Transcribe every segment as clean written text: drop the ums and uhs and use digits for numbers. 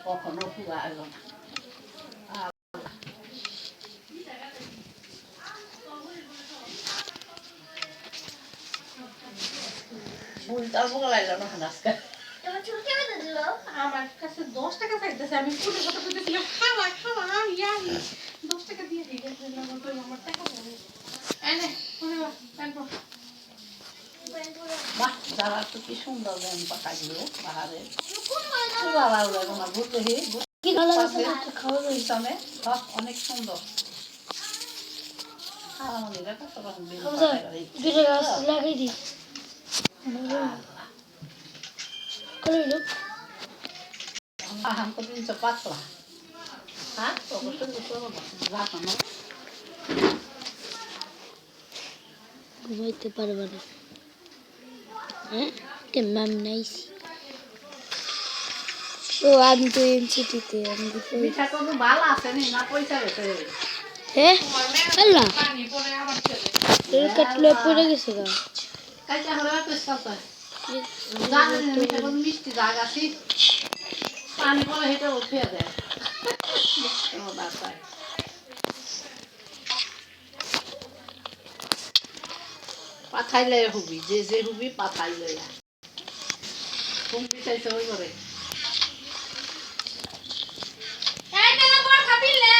কখনো পুরা এলো না বুলটা বলাইলো না আজকে আমার কাছে 10 টাকা চাইতেছে আমি পুরো কথা কইতেছিলাম খাওয়া খাওয়া ইয়া 10 টাকা দিয়ে দিই আমার টাকা হবে এনে পুরো প্যান্ট বাহ যারা তো কি সুন্দর ব্যায়াম পাকাইলো পাহাড়ে ভালো লাগে না ঘুরতে কি ভালো লাগে খাওয়া যায় পিছনে অনেক সুন্দর খাওয়ামনিরা কত রকম আমরা দুটো গাছ লাগাই দিই করে লোক আহাম তো তিনশো পাতলা হ্যাঁ অবশ্যই রাখানো ঘুমাইতে পারবে না হ্যাঁ কেমন আমি নাইছি ও আমি তো এনসিটিতে আমি মিঠা তো ভালো আছে না পয়সা গেছে হ্যাঁ আল্লাহ পানি পরে আবার চলে এর কাটলে পড়ে গেছে গা কাইটা হলো তো সাথে জানেন মিঠা কোন মিষ্টি জায়গা আছে পানি পরে হেঁটে উঠে দেয় পাথাইলে হুবি যে হুবি পাথাইলে কোন পিছাইছে ওই করে এই তেলা বড় খাপিলে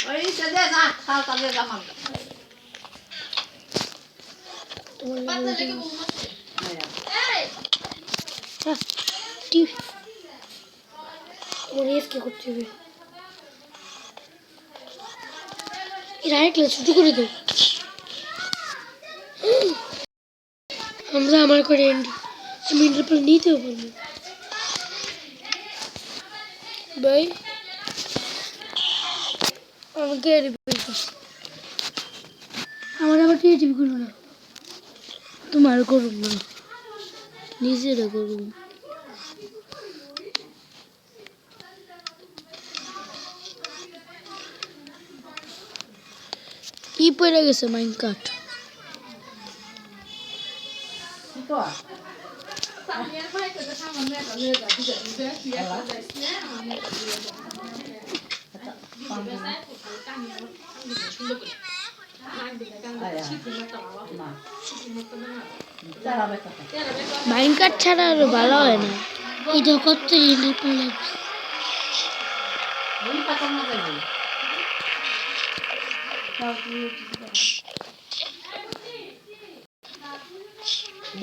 ওই দে যা খাও কাজে জামা পাতা লেগে বউ মারছে এই টিভি ওর এফ কে করতে হবে এর আরেকটা ছুটি করে দেব আমরা আমার করে আমি ইন্টারপল নিতেও পারবো ভাই আমাকে আমার আবার টিভি করবো না তোমার করুন না নিজেরা করুন কি পড়ে গেছে মাইনকাট তো সামিয়ার ভাই তো সামনে একটা নিয়ে যা দিতে দিতে কি একটা যাইছে আমি মাইনকাট ছাড়া আরো ভালো হয় না এটা করতে পড়ে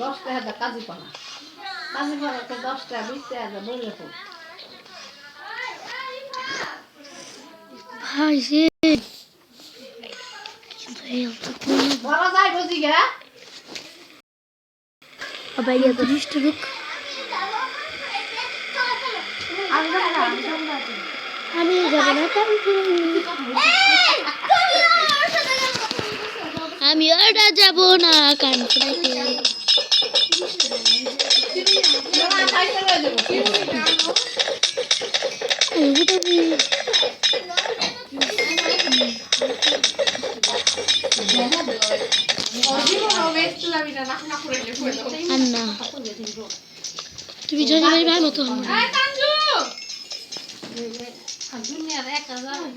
দশটা হাজার কাজী পানা 10টা 20টা হাজার বললে তো ভাই সে বলা যায় বুঝি গে আবার ইয়া তো মিষ্টি লোক আমি যাব না আমি ওটা যাব না কান আন্না তুমি যদি ভাই মতো দুনিয়ার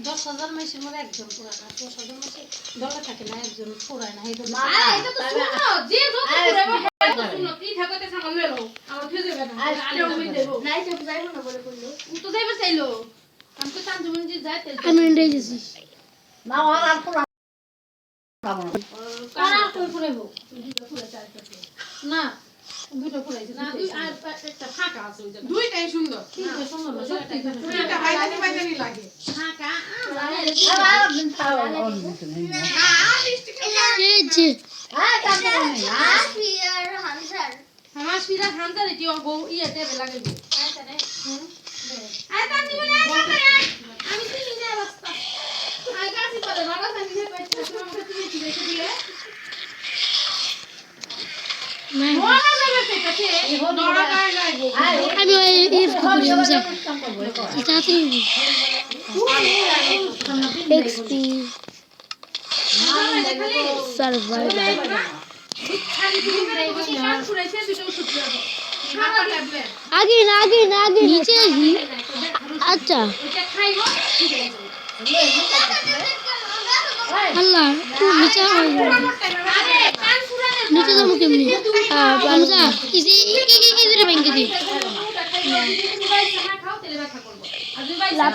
10,000 মাসের মধ্যে একজন পুরায় না 10,000 মাসে দলে থাকে না একজন পুরায় না এটা তো শুনো যে যত পুরাবে শুনো কি থাকতে সামাল লইলো আমার ফেজে বেটা আলেও আমি দেব নাই তো যাইবো না বলে কইলো তো যাইবে চাইলো আমি তো চান্দুমন জি যাইতে আমি রেডি গেছি না আর পুরা কারা কই পুরাইবো দুটো পুরাই চাইতে না দুটো পুরাইছে না দুই আর একটা ফাঁকা আছে ওই জায়গা দুইটাই সুন্দর তিনটা সুন্দর না সত্যি দুইটা বাইদানি বাইদানি লাগে ফাঁকা আর দিন খাও অন দিতে নেই এই যে আমার ফিরা হামদার এটি ও বউ ইয়েতে লাগাইবো আয় তান দিব না আমি চিনি না রাস্তা আয় গাছি পড়ে বাবা সানি হে পাইছে আমাকে চিনি চিনি দিলে নাই মোলা যাবে সেটাতে দড়া গায় যাইবো আমি ওই ইফ করি আমজা তাতে এক্সপি সার্ভাইভার খালি তুমি কাজ করাইছে দুটো ওষুধ দাও আগে না নিচে আসি আচ্ছা আল্লাহ তুই নিচে নিচে যাবো কেমনি বামজা ইজিরে ব্যাংকে দি লাভ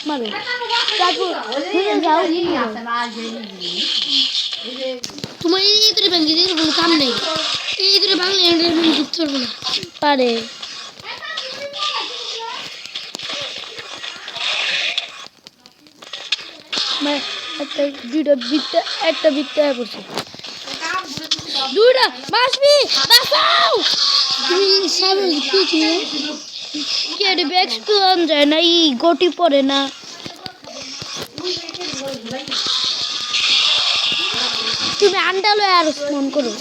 মারো তারপর যাও তোমার ইজিরে ব্যাংকে দিয়ে কোনো কাম নেই ইজিরে বাংলা এন্টারটেইনমেন্ট যুক্ত করবো না পারে একটা বিটটা পড়ছে দুইটা বাসবি বাঁচাও তুমি সামনে কি ছিল কি এটা ব্যাগ স্টোন যায় না ই গটি পড়ে না তুমি আন্ডালো আর মন করো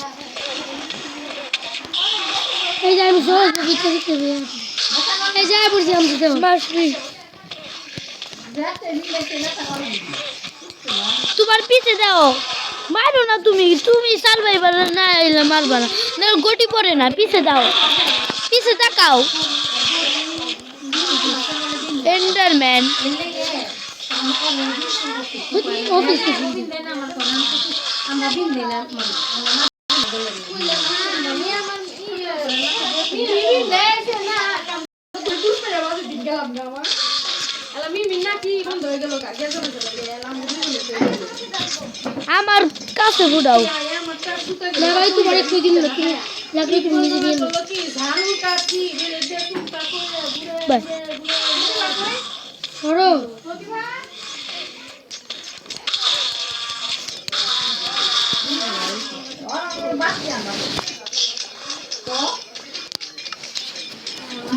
এই যে আমি সহজ বিটটা দিতে এই যা পড়ছি আমি তো বাসবি তোমার পিছে দাও মারো না তুমি সার্ভাইভার না এলে মারবা না গটি পড়ে না পিছে দাও পিছে তাকাও এন্ডারম্যান আমার কাছে বুড়াও লাগাই তোমার একটু দিন লাগাই তুমি নিজে দিন বাস সরো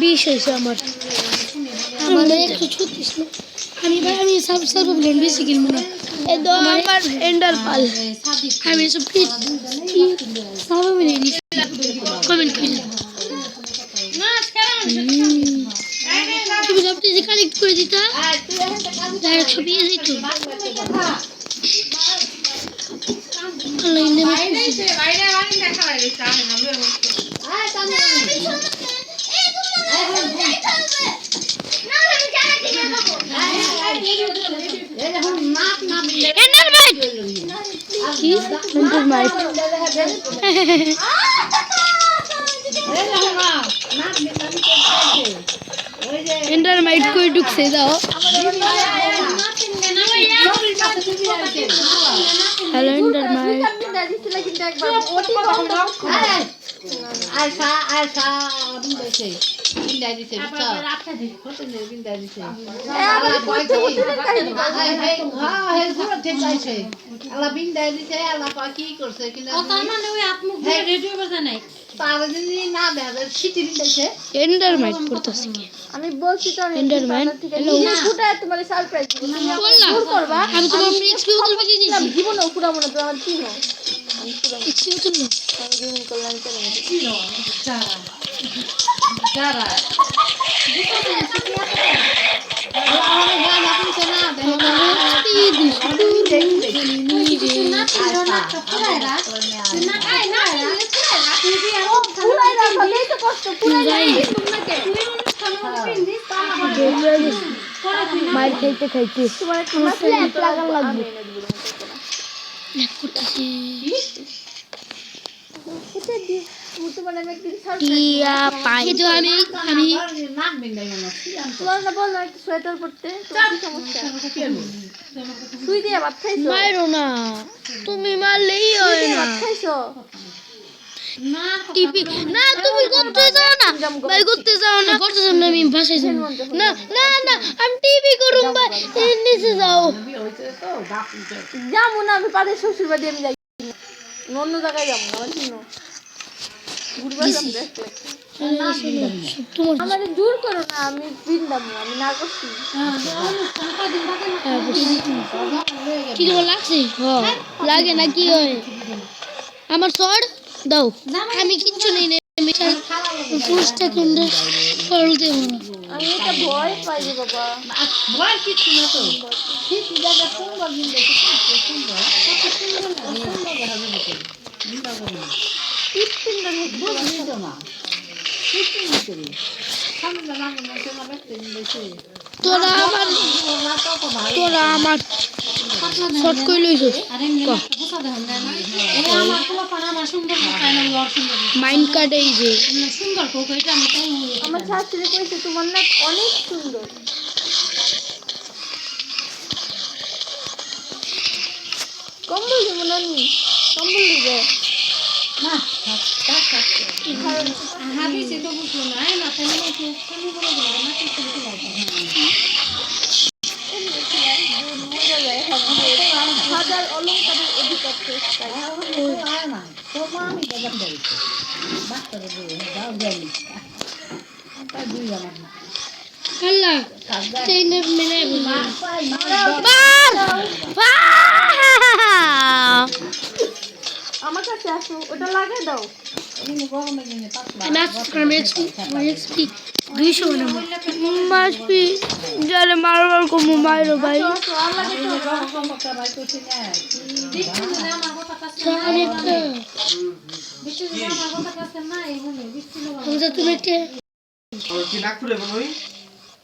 বিশ হয়েছে আমার 136 না আমি সব ব্লেন্ড বেশি কিনবো না আমার এন্ডার পাল আমি সব সব মিলে কমেন্ট করে তুমি সব কিছু কালেক্ট করে দিতা ডাইরেক্ট ছবি দিত এন্ডারমাইট কই ঢুকছে দাও হ্যালো এন্ডারমাইট আয়সা দিছে বিন্দাই দিছে বিন্দাই দিছে আল্লাহ বিন্দাই দিছে আল্লাহ কি করছে কিন্তু এন্ডারমাইট পড়তেছে কি আমি বলছি তো এন্ডারম্যান হ্যালো ফুটা তোমার সারপ্রাইজ দিব তুমি বললা করবা আমি তোমার ফ্রিজ কি উতল বেজে দিছি আমি জীবনে ফুটাবো না তো আমার কি হয় আমি ফুটাবো ইচ্ছে উতল না আমি জীবন করলাম চলে যারা মার খাইতে খাইতে তোমার একটু লাগান লাগবে তোমার আমি একদিন টিয়া পাই তো আমি তোমার না বললাম একটু সোয়েটার পরতে তোমার কি সমস্যা সুই দিয়ে ভাত খাইছো মারো না তুমি মারলেই হয় না ভাত খাইছো টিপি না তুমি করতে যাও না ভাই করতে যাও না করতে যাও না আমি বাসায় যাব না না না আমি টিভি করুম ভাই নিচে যাও যাবো না আমি পাদের শ্বশুর বাড়ি আমি যাই অন্য জায়গায় যাবো না আমার জন্য ঘুরবার যাবো তোমার আমার দূর করো না আমি বৃন্দাবো আমি না করছি কি তোমার লাগছে লাগে না কি হয় আমার সর দাও আমি কিচ্ছু নেই আমি পুরুষটা কিন্তু ফল দেবো না আমি এটা ভয় পাই রে বাবা ভয় কিছু না তো ঠিক জায়গা সুন্দর সুন্দর সুন্দর টিপ সুন্দর বুঝলি তো না তোরা আমার শর্ট কই লইছস আর এমনি একটা গুছা দেন না এই আমার পোলাপান আমার সুন্দর চাই না ওর সুন্দর মাইন্ড কার্ড এই যে এমনি সুন্দর কোক এটা আমি তাই আমার শাশুড়ি কইছে তোমার নাক অনেক সুন্দর। কম্বল দেবো নানি, কম্বল দিবে না হাবিছে তো বুঝলো না এই না তাহলে একটু খালি বলে দিল না কি করে লাগবে মজা যায়। হাজার অলঙ্কারের অধিকার চেষ্টা। না তো আমি দেবেন বলছি বাচ্চাদের যাও যাই তাই দুই আমার না আল্লাহ ট্রেনের মেনে পাই আমার কাছে আসো, ওটা লাগাই দাও। গরমের দিনে পাতলা এক্সপি 200 না মাসপি যারে মারবার কম মাইরো ভাই আসো, আর লাগে তো। চমকটা ভাই করছি না বৃষ্টি দিলে আমার কথা কাছে অনেকটা বৃষ্টি দিলে আমার কথা কাছে না এই বলে বৃষ্টি দিলে আমরা তুমি একটা কি নাক ফুলে বনই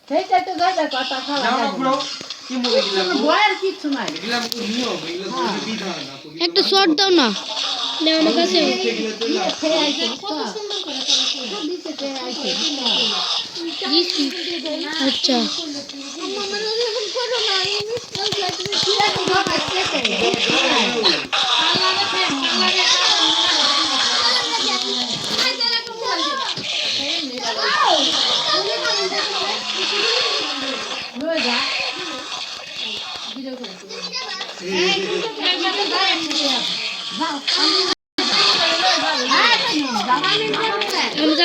সেইটা তো যাবে কথা খাওয়া নাও না পুরো কি মরে গেলাম বয়ের কিছু নাই গেলাম তো নিও এগুলো তো বিধান না তো একটা শর্ট দাও না আমার কাছে এগুলো তো না খেয়ে আইছে কত সুন্দর করে করা দিতে খেয়ে আইছে দিছি আচ্ছা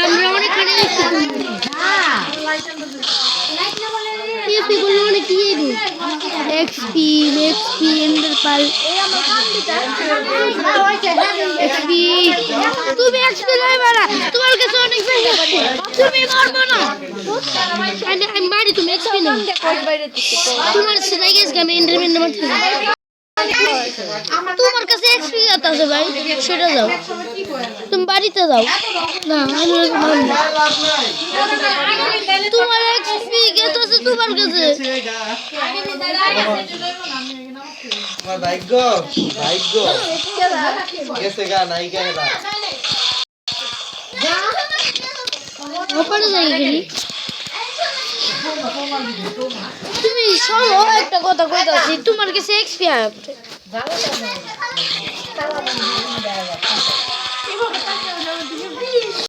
আমরা অনেকখানে এগুলো অনেক কি এক্সপি এন্ডারপাল এক্সপি তুমি এক্সপি লইবা না তোমার কাছে অনেক বেশি আছে তুমি করবো না আমি বাড়ি তুমি এক্সপি না তোমার সেটাই গেছে আমি এন্টারমেন্ট মারতে তোমার কাছে এক্সপি আছে ভাই সেটা যাও তুমি বাড়িতে যাও না আমি তোমার এক্সপি গেছে তোমার কাছে আমার ভাগ্য গেছে গা নাই কেন ওপারে যাই গেলি তুমি শোনো একটা কথা কইতাছি তোমার কাছে এক্সপি আছে